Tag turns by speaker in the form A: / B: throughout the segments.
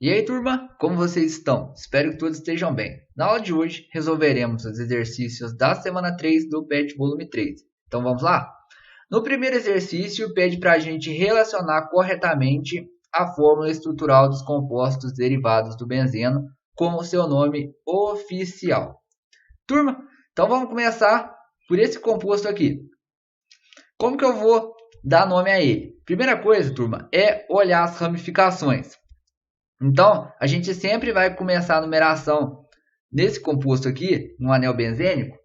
A: E aí, turma, como vocês estão? Espero que todos estejam bem. Na aula de hoje, resolveremos os exercícios da semana 3 do PET volume 3. Então, vamos lá? No primeiro exercício, pede para a gente relacionar corretamente a fórmula estrutural dos compostos derivados do benzeno com o seu nome oficial. Turma, então vamos começar por esse composto aqui. Como que eu vou dar nome a ele? Primeira coisa, turma, é olhar as ramificações. Então, a gente sempre vai começar a numeração nesse composto aqui, no anel benzênico,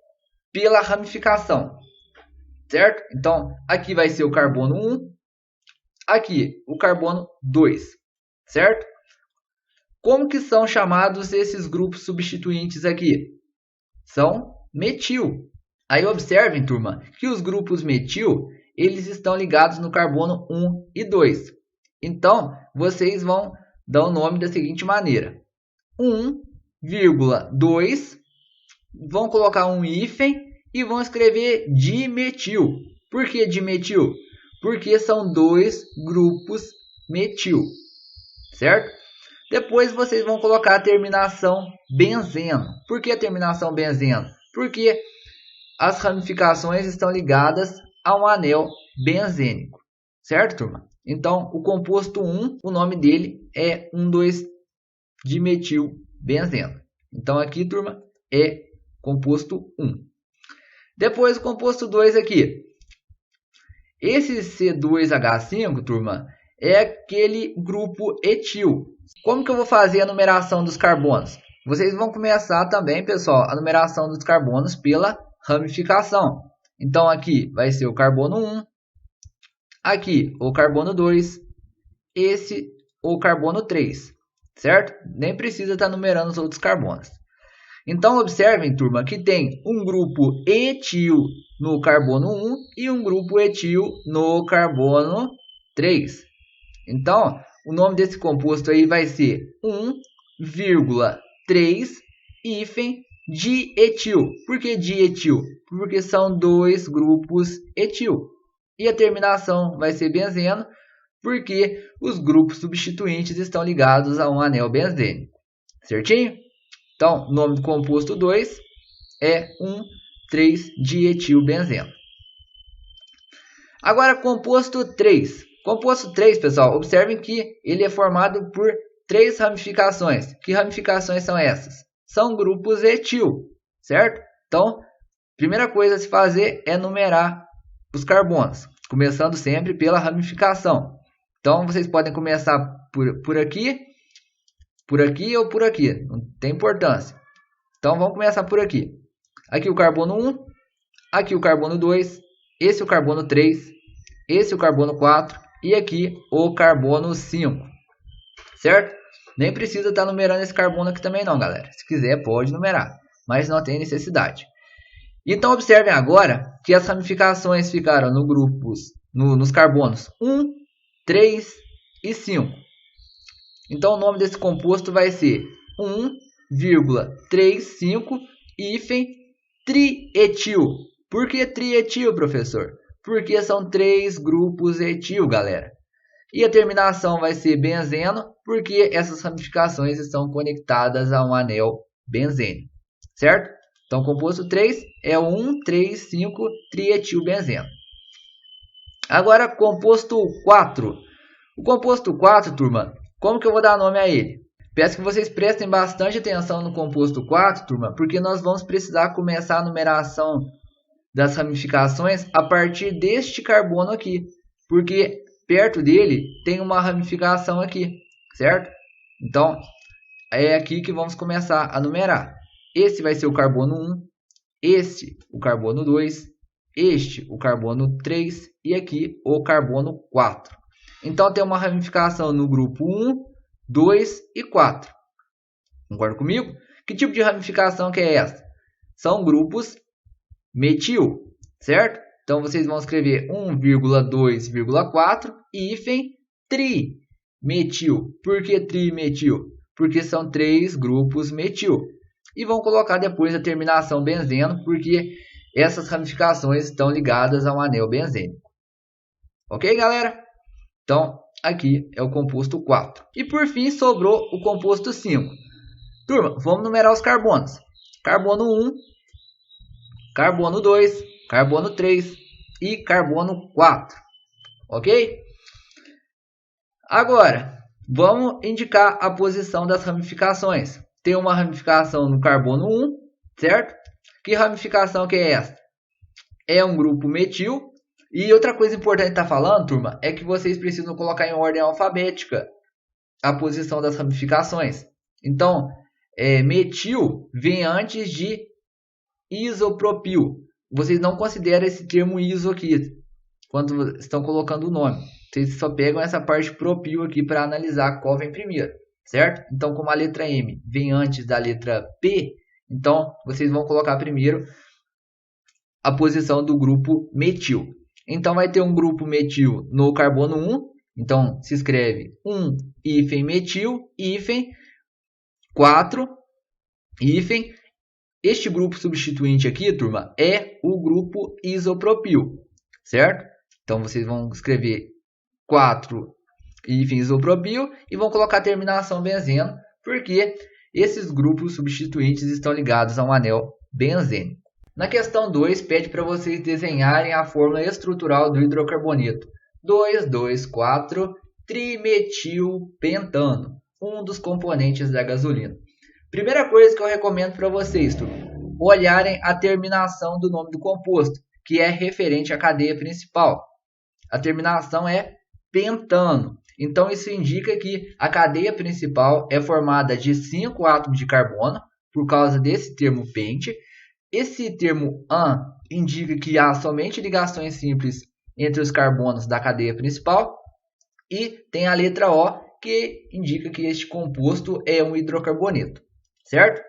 A: pela ramificação, certo? Então, aqui vai ser o carbono 1, aqui o carbono 2, certo? Como que são chamados esses grupos substituintes aqui? São metil. Aí observem, turma, que os grupos metil, eles estão ligados no carbono 1 e 2. Então, vocês vão dar o nome da seguinte maneira: 1,2, vão colocar um hífen e vão escrever dimetil. Por que dimetil? Porque são dois grupos metil, certo? Depois vocês vão colocar a terminação benzeno. Por que a terminação benzeno? Porque as ramificações estão ligadas a um anel benzênico, certo, turma? Então, o composto 1, o nome dele é 1,2-dimetilbenzeno. Então, aqui, turma, é composto 1. Depois, o composto 2 aqui. Esse C2H5, turma, é aquele grupo etil. Como que eu vou fazer a numeração dos carbonos? Vocês vão começar também, pessoal, a numeração dos carbonos pela ramificação. Então, aqui vai ser o carbono 1. Aqui, o carbono 2, esse, o carbono 3, certo? Nem precisa estar numerando os outros carbonos. Então, observem, turma, que tem um grupo etil no carbono 1 e um grupo etil no carbono 3. Então, o nome desse composto aí vai ser 1,3 hífen dietil. Por que dietil? Porque são dois grupos etil. E a terminação vai ser benzeno, porque os grupos substituintes estão ligados a um anel benzênico. Certinho? Então, o nome do composto 2 é 1,3-dietilbenzeno. Agora, composto 3. Composto 3, pessoal, observem que ele é formado por 3 ramificações. Que ramificações são essas? São grupos etil, certo? Então, primeira coisa a se fazer é numerar os carbonos, começando sempre pela ramificação. Então, vocês podem começar por aqui ou por aqui, não tem importância. Então, vamos começar por aqui. Aqui o carbono 1, aqui o carbono 2, esse o carbono 3, esse o carbono 4 e aqui o carbono 5, certo? Nem precisa estar numerando esse carbono aqui também não, galera. Se quiser, pode numerar, mas não tem necessidade. Então, observem agora que as ramificações ficaram nos carbonos 1, 3 e 5. Então, o nome desse composto vai ser 1,35 hífen trietil. Por que trietil, professor? Porque são 3 grupos etil, galera. E a terminação vai ser benzeno, porque essas ramificações estão conectadas a um anel benzênico, certo? Então, o composto 3 é o 1,3,5-trietilbenzeno. Agora, composto 4. O composto 4, turma, como que eu vou dar nome a ele? Peço que vocês prestem bastante atenção no composto 4, turma, porque nós vamos precisar começar a numeração das ramificações a partir deste carbono aqui, porque perto dele tem uma ramificação aqui, certo? Então, é aqui que vamos começar a numerar. Esse vai ser o carbono 1, esse o carbono 2, este o carbono 3 e aqui o carbono 4. Então, tem uma ramificação no grupo 1, 2 e 4. Concorda comigo? Que tipo de ramificação que é essa? São grupos metil, certo? Então, vocês vão escrever 1,2,4 hífen trimetil. Por que trimetil? Porque são 3 grupos metil. E vão colocar depois a terminação benzeno, porque essas ramificações estão ligadas a um anel benzênico. Ok, galera? Então, aqui é o composto 4. E por fim sobrou o composto 5. Turma, vamos numerar os carbonos. Carbono 1, carbono 2, carbono 3 e carbono 4. Ok? Agora, vamos indicar a posição das ramificações. Tem uma ramificação no carbono 1, certo? Que ramificação que é essa? É um grupo metil. E outra coisa importante estar falando, turma, é que vocês precisam colocar em ordem alfabética a posição das ramificações. Então, metil vem antes de isopropil. Vocês não consideram esse termo iso aqui, quando estão colocando o nome. Vocês só pegam essa parte propil aqui para analisar qual vem primeiro, certo? Então, como a letra M vem antes da letra P, então vocês vão colocar primeiro a posição do grupo metil. Então, vai ter um grupo metil no carbono 1. Então, se escreve 1 hífen metil, hífen 4, hífen. Este grupo substituinte aqui, turma, é o grupo isopropil, certo? Então, vocês vão escrever 4 hífen isopropil e vão colocar a terminação benzeno, porque esses grupos substituintes estão ligados a um anel benzênico. Na questão 2, pede para vocês desenharem a fórmula estrutural do hidrocarboneto 2,2,4-trimetilpentano, um dos componentes da gasolina. Primeira coisa que eu recomendo para vocês, turma, olharem a terminação do nome do composto, que é referente à cadeia principal. A terminação é pentano. Então, isso indica que a cadeia principal é formada de 5 átomos de carbono, por causa desse termo pente. Esse termo an indica que há somente ligações simples entre os carbonos da cadeia principal. E tem a letra O, que indica que este composto é um hidrocarboneto, certo?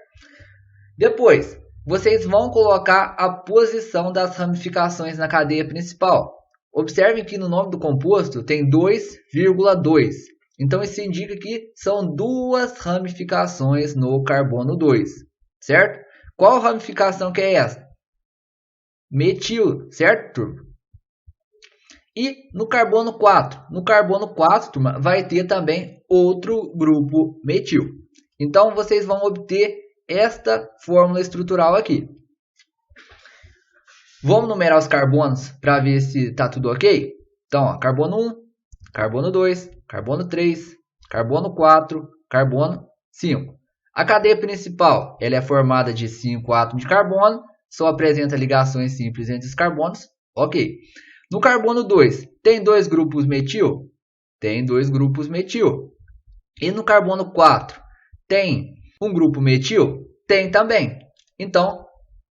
A: Depois, vocês vão colocar a posição das ramificações na cadeia principal. Observem que no nome do composto tem 2,2. Então, isso indica que são duas ramificações no carbono 2, certo? Qual ramificação que é essa? Metil, certo, turma? E no carbono 4? No carbono 4, turma, vai ter também outro grupo metil. Então, vocês vão obter esta fórmula estrutural aqui. Vamos numerar os carbonos para ver se está tudo ok? Então, ó, carbono 1, carbono 2, carbono 3, carbono 4, carbono 5. A cadeia principal ela é formada de 5 átomos de carbono, só apresenta ligações simples entre os carbonos. Ok. No carbono 2, tem dois grupos metil? Tem dois grupos metil. E no carbono 4, tem um grupo metil? Tem também. Então,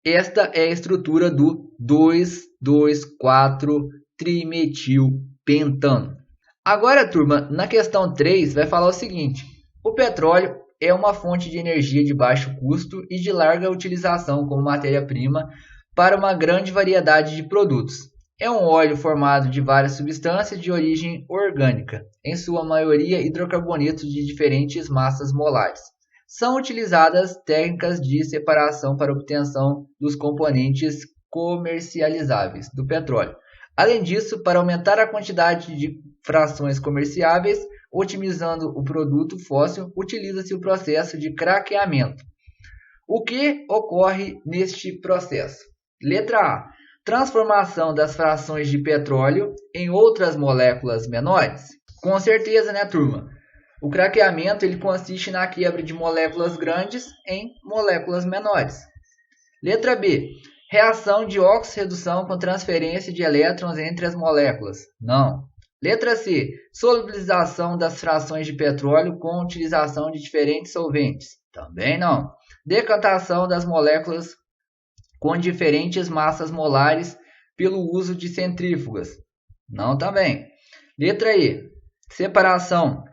A: esta é a estrutura do 2,2,4-trimetilpentano. Agora, turma, na questão 3 vai falar o seguinte. O petróleo é uma fonte de energia de baixo custo e de larga utilização como matéria-prima para uma grande variedade de produtos. É um óleo formado de várias substâncias de origem orgânica, em sua maioria hidrocarbonetos de diferentes massas molares. São utilizadas técnicas de separação para obtenção dos componentes comercializáveis do petróleo. Além disso, para aumentar a quantidade de frações comerciáveis, otimizando o produto fóssil, utiliza-se o processo de craqueamento. O que ocorre neste processo? Letra A. Transformação das frações de petróleo em outras moléculas menores? Com certeza, né, turma? O craqueamento ele consiste na quebra de moléculas grandes em moléculas menores. Letra B. Reação de oxirredução com transferência de elétrons entre as moléculas? Não. Letra C. Solubilização das frações de petróleo com utilização de diferentes solventes? Também não. Decantação das moléculas com diferentes massas molares pelo uso de centrífugas? Não também. Letra E. Separação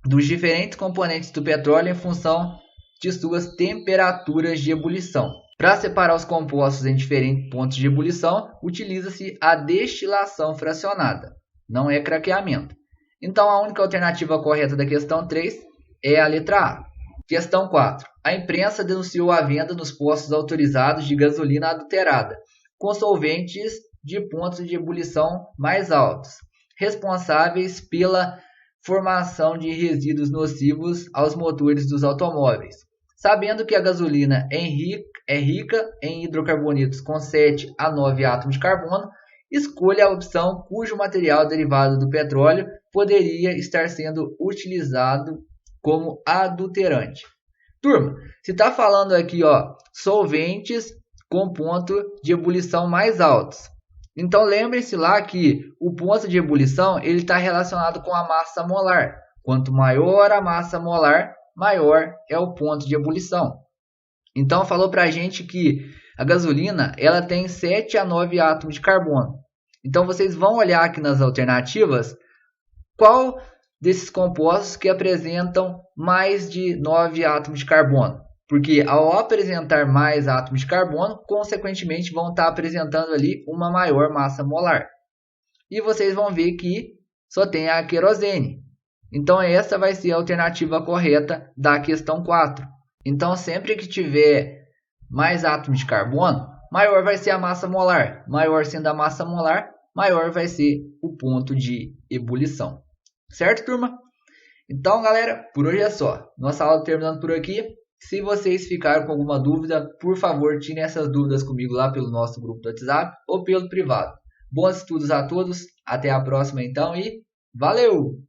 A: dos diferentes componentes do petróleo em função de suas temperaturas de ebulição. Para separar os compostos em diferentes pontos de ebulição, utiliza-se a destilação fracionada. Não é craqueamento. Então, a única alternativa correta da questão 3 é a letra A. Questão 4. A imprensa denunciou a venda nos postos autorizados de gasolina adulterada, com solventes de pontos de ebulição mais altos, responsáveis pela formação de resíduos nocivos aos motores dos automóveis. Sabendo que a gasolina é rica em hidrocarbonetos com 7 a 9 átomos de carbono, escolha a opção cujo material derivado do petróleo poderia estar sendo utilizado como adulterante. Turma, se está falando aqui, solventes com ponto de ebulição mais altos. Então lembrem-se lá que o ponto de ebulição ele está relacionado com a massa molar. Quanto maior a massa molar, maior é o ponto de ebulição. Então falou para a gente que a gasolina ela tem 7 a 9 átomos de carbono. Então vocês vão olhar aqui nas alternativas qual desses compostos que apresentam mais de 9 átomos de carbono. Porque ao apresentar mais átomos de carbono, consequentemente vão estar apresentando ali uma maior massa molar. E vocês vão ver que só tem a querosene. Então essa vai ser a alternativa correta da questão 4. Então sempre que tiver mais átomos de carbono, maior vai ser a massa molar. Maior sendo a massa molar, maior vai ser o ponto de ebulição. Certo, turma? Então, galera, por hoje é só. Nossa aula terminando por aqui. Se vocês ficaram com alguma dúvida, por favor, tirem essas dúvidas comigo lá pelo nosso grupo do WhatsApp ou pelo privado. Bons estudos a todos, até a próxima então e valeu!